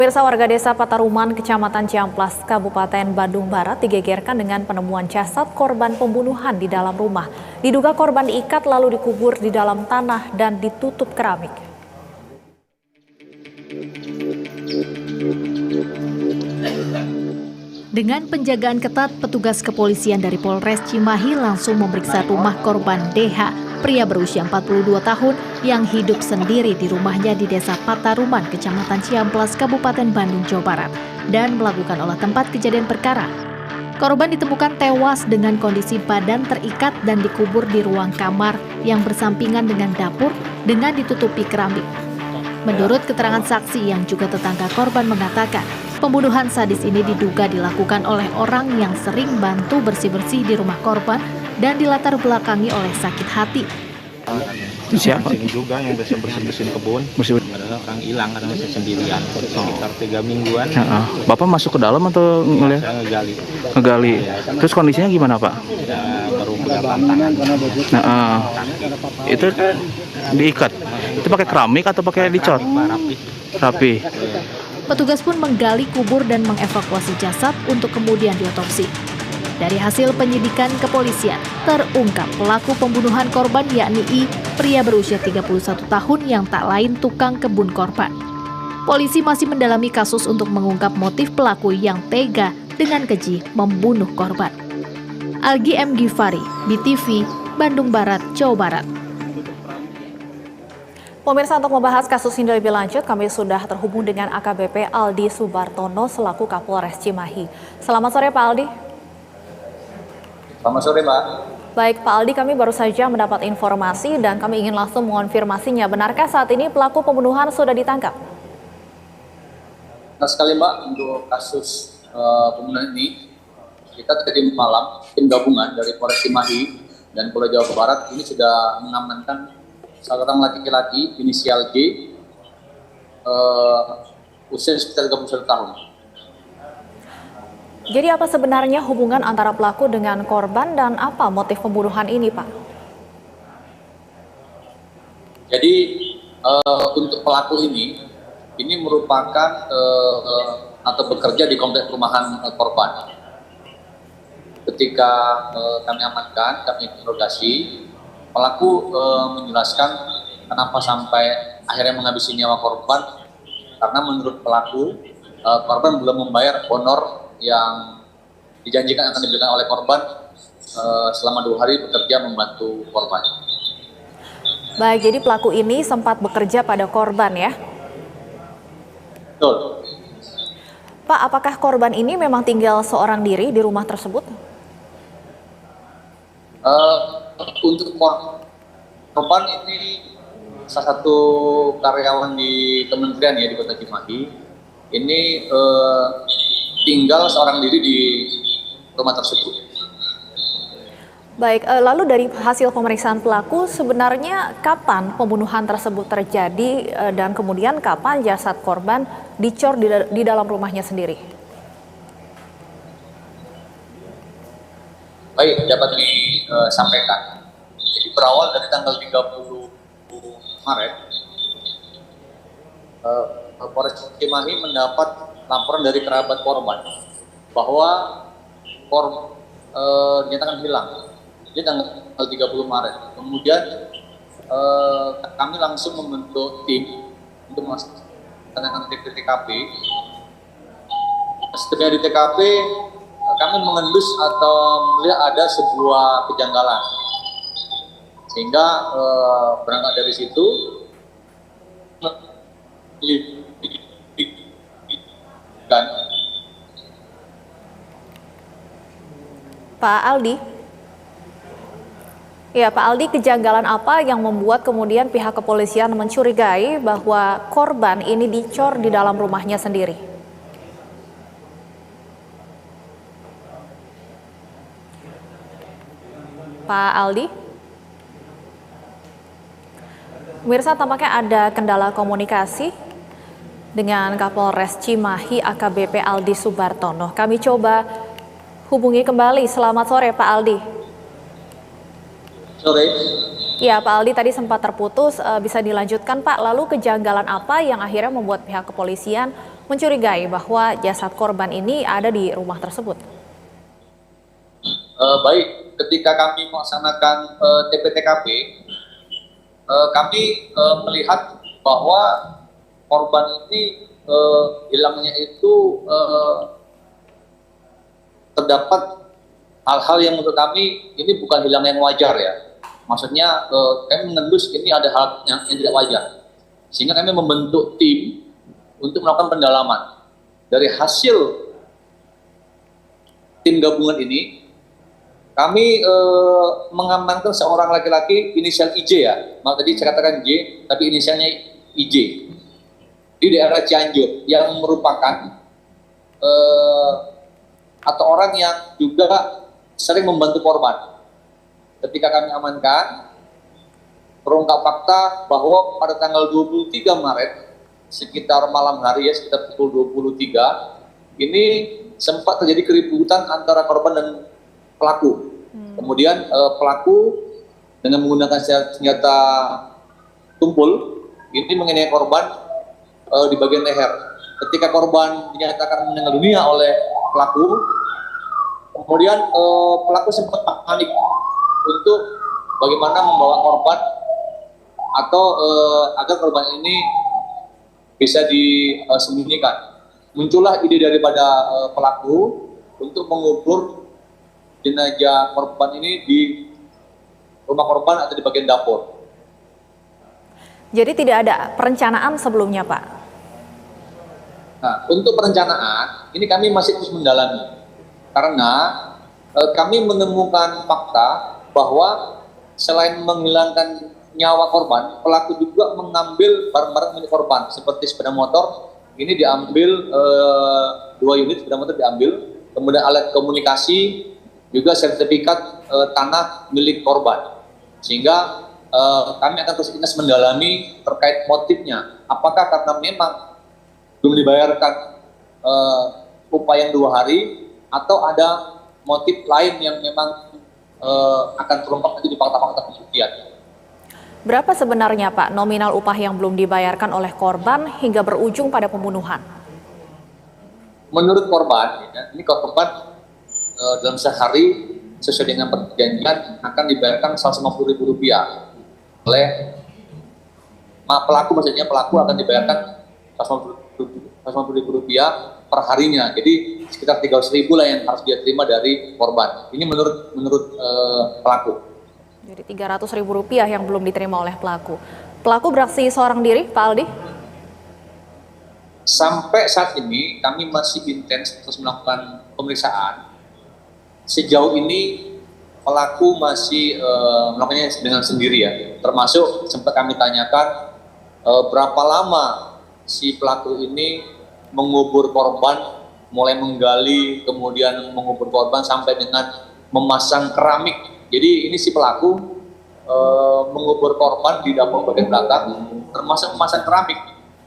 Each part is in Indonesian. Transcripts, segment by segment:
Pemirsa, warga desa Pataruman, Kecamatan Ciamplas, Kabupaten Bandung Barat digegerkan dengan penemuan jasad korban pembunuhan di dalam rumah. Diduga korban diikat lalu dikubur di dalam tanah dan ditutup keramik. Dengan penjagaan ketat, petugas kepolisian dari Polres Cimahi langsung memeriksa rumah korban DH, pria berusia 42 tahun yang hidup sendiri di rumahnya di desa Pataruman, Kecamatan Ciamplas, Kabupaten Bandung, Jawa Barat, dan melakukan olah tempat kejadian perkara. Korban ditemukan tewas dengan kondisi badan terikat dan dikubur di ruang kamar yang bersampingan dengan dapur dengan ditutupi keramik. Menurut keterangan saksi yang juga tetangga korban mengatakan, pembunuhan sadis ini diduga dilakukan oleh orang yang sering bantu bersih-bersih di rumah korban dan dilatar belakangi oleh sakit hati. Siapa? Ini juga yang biasa bersih-bersihin kebun. Adalah orang hilang karena masih sendirian. Sekitar 3 mingguan. Bapak masuk ke dalam atau ngelihat? Saya ngegali. Ngegali. Terus kondisinya gimana, Pak? Ya, baru pegang tangan. Itu diikat. Itu pakai keramik atau pakai dicor? Rapi. Rapi. Petugas pun menggali kubur dan mengevakuasi jasad untuk kemudian diotopsi. Dari hasil penyidikan kepolisian, terungkap pelaku pembunuhan korban yakni I, pria berusia 31 tahun yang tak lain tukang kebun korban. Polisi masih mendalami kasus untuk mengungkap motif pelaku yang tega dengan keji membunuh korban. Algi M. Gifari, BTV, Bandung Barat, Jawa Barat. Pemirsa, untuk membahas kasus ini lebih lanjut, kami sudah terhubung dengan AKBP Aldi Subartono selaku Kapolres Cimahi. Selamat sore, Pak Aldi. Selamat sore, Mbak. Baik, Pak Aldi, kami baru saja mendapat informasi dan kami ingin langsung mengonfirmasinya. Benarkah saat ini pelaku pembunuhan sudah ditangkap? Nah sekali, Mbak, untuk kasus pembunuhan ini, kita tadi malam, tim gabungan dari Polres Cimahi dan Polda Jawa Barat ini sudah mengamankan seorang laki-laki inisial G, usia sekitar 31 tahun. Jadi apa sebenarnya hubungan antara pelaku dengan korban dan apa motif pembunuhan ini, Pak? Jadi untuk pelaku ini merupakan atau bekerja di kompleks perumahan korban. Ketika kami amankan, kami interogasi, pelaku menjelaskan kenapa sampai akhirnya menghabisi nyawa korban, karena menurut pelaku korban belum membayar honor yang dijanjikan akan diberikan oleh korban selama 2 hari bekerja membantu korban. Baik, jadi pelaku ini sempat bekerja pada korban ya? Betul. Pak, apakah korban ini memang tinggal seorang diri di rumah tersebut? Untuk korban ini salah satu karyawan di kementerian ya di Kota Cimahi, ini tinggal seorang diri di rumah tersebut. Baik, lalu dari hasil pemeriksaan pelaku, sebenarnya kapan pembunuhan tersebut terjadi dan kemudian kapan jasad korban dicor di dalam rumahnya sendiri? Baik, dapat disampaikan. Jadi berawal dari tanggal 30 Maret, Polres Cimahi mendapat laporan dari kerabat korban bahwa korban dinyatakan hilang di tanggal 30 Maret. Kemudian kami langsung membentuk tim untuk melaksanakan TKP. Setelah di TKP, kami mengendus atau melihat ada sebuah kejanggalan, sehingga berangkat dari situ dan Pak Aldi? Ya, Pak Aldi, kejanggalan apa yang membuat kemudian pihak kepolisian mencurigai bahwa korban ini dicor di dalam rumahnya sendiri? Pak Aldi? Pemirsa, tampaknya ada kendala komunikasi dengan Kapolres Cimahi AKBP Aldi Subartono. Kami coba hubungi kembali. Selamat sore, Pak Aldi. sore. Ya, Pak Aldi, tadi sempat terputus, bisa dilanjutkan Pak, lalu kejanggalan apa yang akhirnya membuat pihak kepolisian mencurigai bahwa jasad korban ini ada di rumah tersebut. Baik, ketika kami melaksanakan TPTKP, kami melihat bahwa korban ini hilangnya itu terdapat hal-hal yang menurut kami ini bukan hilang yang wajar ya. Maksudnya kami mengendus ini ada hal yang tidak wajar. Sehingga kami membentuk tim untuk melakukan pendalaman. Dari hasil tim gabungan ini, kami mengamankan seorang laki-laki inisial IJ ya. Maaf tadi saya katakan J, tapi inisialnya IJ. Di daerah Cianjur yang merupakan atau orang yang juga sering membantu korban. Ketika kami amankan, terungkap fakta bahwa pada tanggal 23 Maret, sekitar malam hari ya, sekitar pukul 23, ini sempat terjadi keributan antara korban dan pelaku. Kemudian pelaku dengan menggunakan senjata tumpul, ini mengenai korban di bagian leher. Ketika korban dinyatakan meninggal dunia oleh pelaku, kemudian pelaku sempat panik untuk bagaimana membawa korban atau agar korban ini bisa disembunyikan. Muncullah ide daripada pelaku untuk mengubur jenazah korban ini di rumah korban atau di bagian dapur. Jadi tidak ada perencanaan sebelumnya, Pak? Nah, untuk perencanaan ini kami masih terus mendalami karena kami menemukan fakta bahwa selain menghilangkan nyawa korban, pelaku juga mengambil barang-barang milik korban seperti sepeda motor. Ini diambil 2 unit sepeda motor diambil, kemudian alat komunikasi, juga sertifikat tanah milik korban. Sehingga kami akan terus mendalami terkait motifnya. Apakah karena memang belum dibayarkan upah yang 2 hari, atau ada motif lain yang memang akan terungkap nanti di fakta-fakta pembuktian. Berapa sebenarnya, Pak, nominal upah yang belum dibayarkan oleh korban hingga berujung pada pembunuhan? Menurut korban, ya, ini korban dalam sehari sesuai dengan perjanjian akan dibayarkan Rp150.000 oleh pelaku, maksudnya pelaku akan dibayarkan Rp150.000 per harinya. Jadi sekitar 300.000 lah yang harus dia terima dari korban. Ini menurut pelaku. Jadi Rp300.000 yang belum diterima oleh pelaku. Pelaku beraksi seorang diri, Pak Aldi? Sampai saat ini kami masih intens terus melakukan pemeriksaan. Sejauh ini pelaku masih melakukannya dengan sendiri ya. Termasuk sempat kami tanyakan berapa lama si pelaku ini mengubur korban, mulai menggali, kemudian mengubur korban sampai dengan memasang keramik. Jadi ini si pelaku mengubur korban di dapur bagian belakang, termasuk memasang keramik.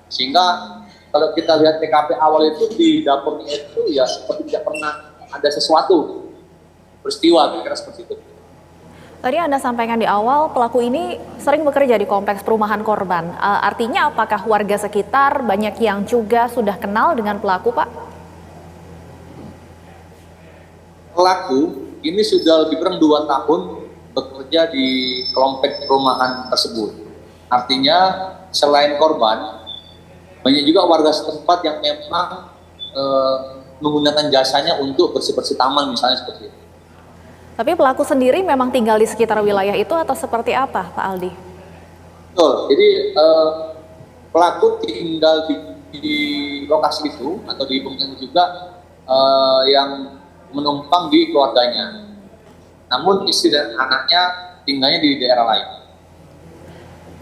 Sehingga kalau kita lihat TKP awal itu di dapurnya itu ya seperti tidak pernah ada sesuatu peristiwa, kira-kira seperti itu. Tadi Anda sampaikan di awal, pelaku ini sering bekerja di kompleks perumahan korban. Artinya apakah warga sekitar banyak yang juga sudah kenal dengan pelaku, Pak? Pelaku ini sudah lebih kurang 2 tahun bekerja di kompleks perumahan tersebut. Artinya selain korban, banyak juga warga setempat yang memang menggunakan jasanya untuk bersih-bersih taman misalnya seperti itu. Tapi pelaku sendiri memang tinggal di sekitar wilayah itu atau seperti apa, Pak Aldi? Betul, jadi pelaku tinggal di lokasi itu atau di pemukiman itu juga yang menumpang di keluarganya. Namun istri dan anaknya tinggalnya di daerah lain.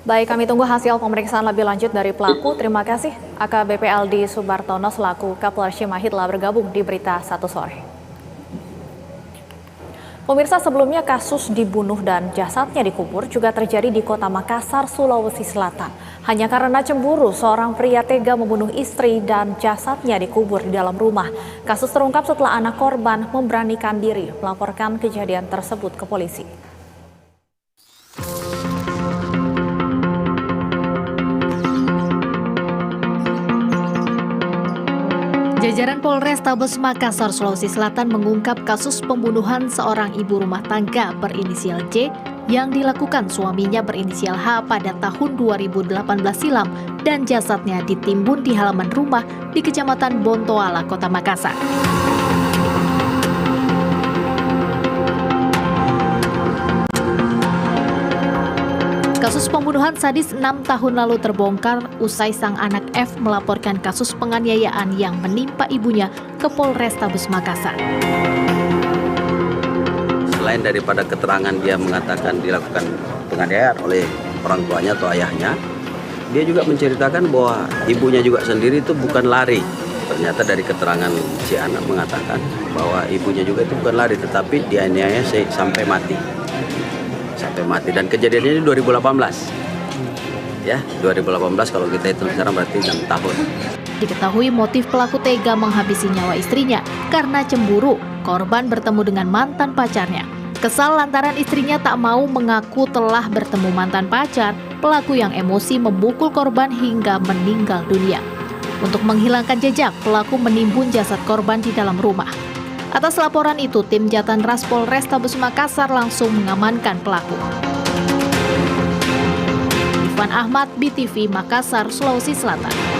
Baik, kami tunggu hasil pemeriksaan lebih lanjut dari pelaku. Terima kasih AKBP Aldi Subartono selaku Kapolres Cimahi telah bergabung di Berita 1 Sore. Pemirsa, sebelumnya kasus dibunuh dan jasadnya dikubur juga terjadi di Kota Makassar, Sulawesi Selatan. Hanya karena cemburu, seorang pria tega membunuh istri dan jasadnya dikubur di dalam rumah. Kasus terungkap setelah anak korban memberanikan diri melaporkan kejadian tersebut ke polisi. Jajaran Polrestabes Makassar, Sulawesi Selatan mengungkap kasus pembunuhan seorang ibu rumah tangga berinisial J yang dilakukan suaminya berinisial H pada tahun 2018 silam dan jasadnya ditimbun di halaman rumah di Kecamatan Bontoala, Kota Makassar. Kasus pembunuhan sadis 6 tahun lalu terbongkar usai sang anak F melaporkan kasus penganiayaan yang menimpa ibunya ke Polrestabes Makassar. Selain daripada keterangan dia mengatakan dilakukan penganiayaan oleh orang tuanya atau ayahnya, dia juga menceritakan bahwa ibunya juga sendiri itu bukan lari. Ternyata dari keterangan si anak mengatakan bahwa ibunya juga itu bukan lari, tetapi dianiaya sampai mati. Dan kejadiannya ini 2018. Ya, 2018 kalau kita hitung sekarang berarti 6 tahun. Diketahui motif pelaku tega menghabisi nyawa istrinya karena cemburu. Korban bertemu dengan mantan pacarnya. Kesal lantaran istrinya tak mau mengaku telah bertemu mantan pacar, pelaku yang emosi memukul korban hingga meninggal dunia. Untuk menghilangkan jejak, pelaku menimbun jasad korban di dalam rumah. Atas laporan itu, tim Jatan Ras Polrestabes Makassar langsung mengamankan pelaku. Ivan Ahmad, BTV Makassar, Sulawesi Selatan.